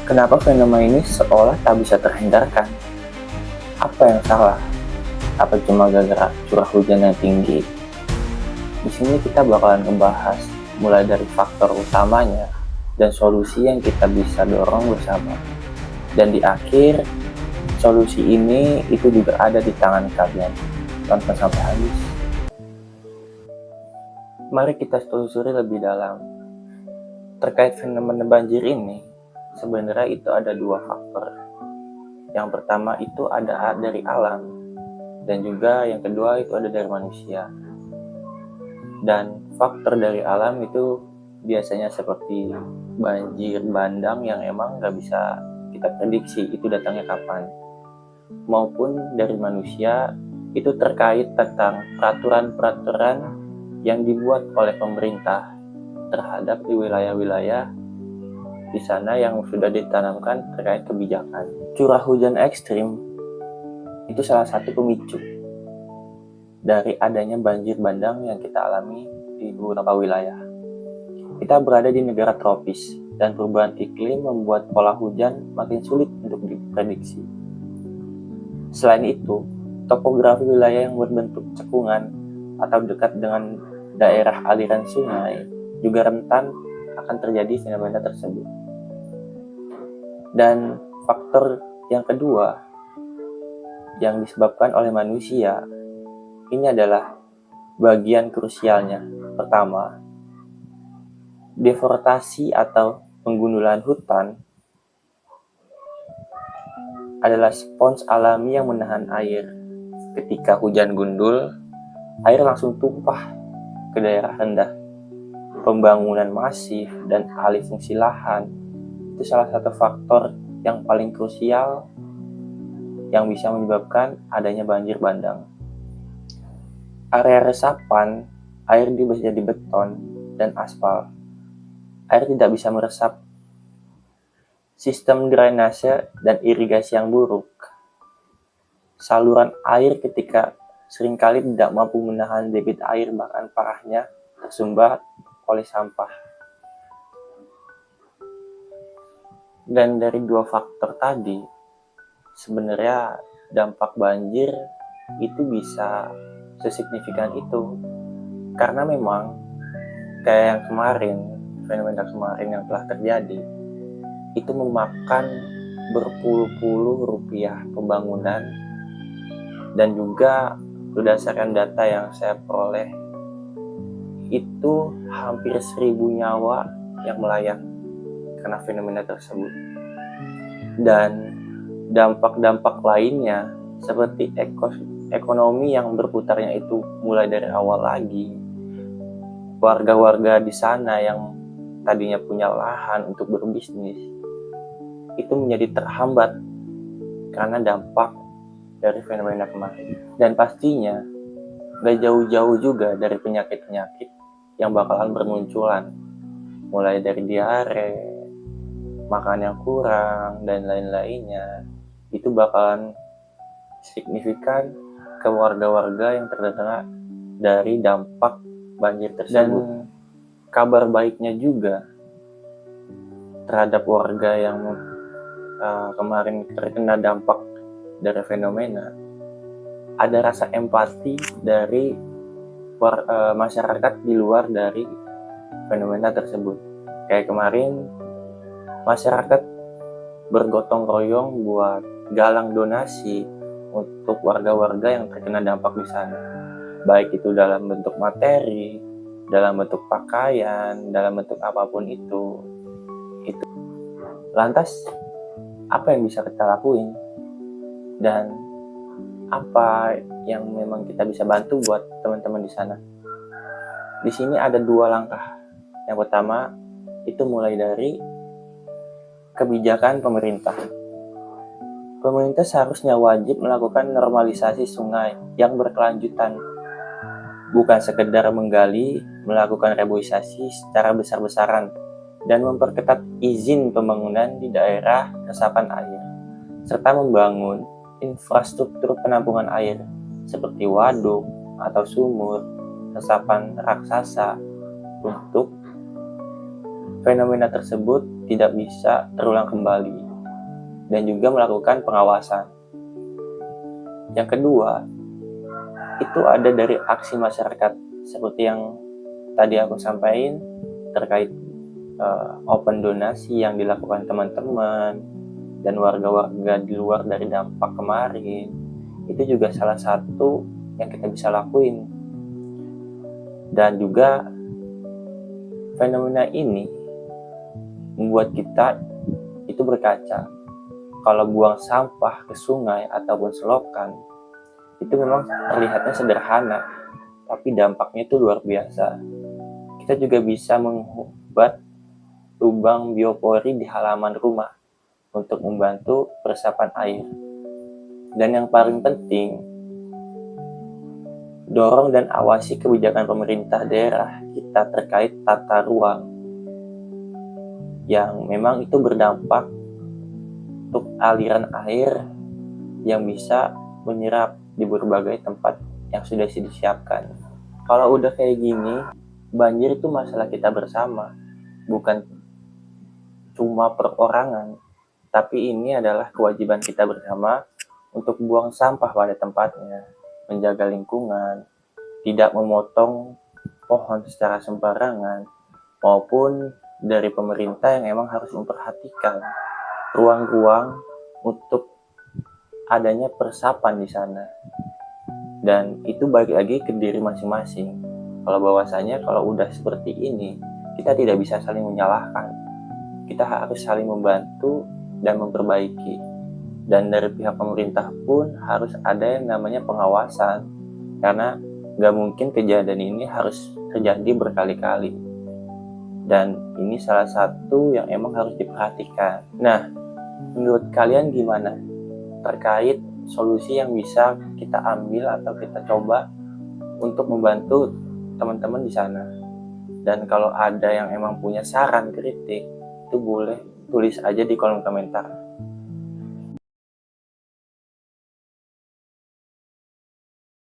Kenapa fenomena ini seolah tak bisa terhindarkan? Apa yang salah? Apa cuma gara-gara curah hujan yang tinggi? Di sini kita bakalan ngebahas mulai dari faktor utamanya dan solusi yang kita bisa dorong bersama. Dan di akhir, solusi ini itu juga ada di tangan kalian. Tonton sampai habis. Mari kita telusuri lebih dalam. Terkait fenomena banjir ini, sebenarnya itu ada dua faktor. Yang pertama itu ada dari alam, dan juga yang kedua itu ada dari manusia. Dan faktor dari alam itu biasanya seperti banjir bandang yang emang gak bisa kita prediksi itu datangnya kapan. Maupun dari manusia itu terkait tentang peraturan-peraturan yang dibuat oleh pemerintah terhadap di wilayah-wilayah di sana yang sudah ditanamkan terkait kebijakan. Curah hujan ekstrim itu salah satu pemicu dari adanya banjir bandang yang kita alami di beberapa wilayah. Kita berada di negara tropis dan perubahan iklim membuat pola hujan makin sulit untuk diprediksi. Selain itu, topografi wilayah yang berbentuk cekungan atau dekat dengan daerah aliran sungai juga rentan akan terjadi fenomena tersebut. Dan faktor yang kedua yang disebabkan oleh manusia ini adalah bagian krusialnya. Pertama, deforestasi atau penggundulan hutan adalah spons alami yang menahan air. Ketika hujan gundul, air langsung tumpah ke daerah rendah. Pembangunan masif dan alih fungsi lahan itu salah satu faktor yang paling krusial yang bisa menyebabkan adanya banjir bandang. Area resapan air bisa jadi beton dan aspal. Air tidak bisa meresap. Sistem drainase dan irigasi yang buruk. Saluran air ketika seringkali tidak mampu menahan debit air, bahkan parahnya tersumbat oleh sampah. Dan dari dua faktor tadi, sebenarnya dampak banjir itu bisa sesignifikan itu. Karena memang kayak yang kemarin, fenomena kemarin yang telah terjadi, itu memakan berpuluh-puluh rupiah pembangunan. Dan juga berdasarkan data yang saya peroleh, itu hampir 1.000 nyawa yang melayang karena fenomena tersebut. Dan dampak-dampak lainnya seperti ekonomi yang berputarnya itu mulai dari awal lagi. Warga-warga di sana yang tadinya punya lahan untuk berbisnis itu menjadi terhambat karena dampak dari fenomena kemarin. Dan pastinya gak jauh-jauh juga dari penyakit-penyakit yang bakalan bermunculan, mulai dari diare, makan yang kurang, dan lain-lainnya. Itu bakalan signifikan ke warga-warga yang terkena dari dampak banjir tersebut. Dan kabar baiknya juga terhadap warga yang kemarin terkena dampak dari fenomena, ada rasa empati dari masyarakat di luar dari fenomena tersebut. Kayak kemarin masyarakat bergotong royong buat galang donasi untuk warga-warga yang terkena dampak di sana. Baik itu dalam bentuk materi, dalam bentuk pakaian, dalam bentuk apapun itu. Lantas, apa yang bisa kita lakuin? Dan apa yang memang kita bisa bantu buat teman-teman di sana? Di sini ada dua langkah. Yang pertama, itu mulai dari kebijakan pemerintah. Pemerintah seharusnya wajib melakukan normalisasi sungai yang berkelanjutan. Bukan sekedar menggali, melakukan reboisasi secara besar-besaran, dan memperketat izin pembangunan di daerah resapan air, serta membangun infrastruktur penampungan air seperti waduk atau sumur, resapan raksasa untuk fenomena tersebut tidak bisa terulang kembali, dan juga melakukan pengawasan. Yang kedua, itu ada dari aksi masyarakat, seperti yang tadi aku sampaikan terkait open donasi yang dilakukan teman-teman dan warga-warga di luar dari dampak kemarin. Itu juga salah satu yang kita bisa lakuin. Dan juga fenomena ini membuat kita itu berkaca. Kalau buang sampah ke sungai ataupun selokan, itu memang terlihatnya sederhana, tapi dampaknya itu luar biasa. Kita juga bisa membuat lubang biopori di halaman rumah untuk membantu peresapan air. Dan yang paling penting, dorong dan awasi kebijakan pemerintah daerah kita terkait tata ruang yang memang itu berdampak untuk aliran air yang bisa menyerap di berbagai tempat yang sudah disiapkan. Kalau udah kayak gini, banjir itu masalah kita bersama, bukan cuma perorangan, tapi ini adalah kewajiban kita bersama untuk buang sampah pada tempatnya, menjaga lingkungan, tidak memotong pohon secara sembarangan, maupun dari pemerintah yang emang harus memperhatikan ruang-ruang untuk adanya peresapan di sana. Dan itu balik lagi ke diri masing-masing. Kalau bahwasanya kalau udah seperti ini, kita tidak bisa saling menyalahkan. Kita harus saling membantu dan memperbaiki. Dan dari pihak pemerintah pun harus ada yang namanya pengawasan. Karena gak mungkin kejadian ini harus terjadi berkali-kali. Dan ini salah satu yang emang harus diperhatikan. Nah, menurut kalian gimana terkait solusi yang bisa kita ambil atau kita coba untuk membantu teman-teman di sana? Dan kalau ada yang emang punya saran, kritik, itu boleh tulis aja di kolom komentar.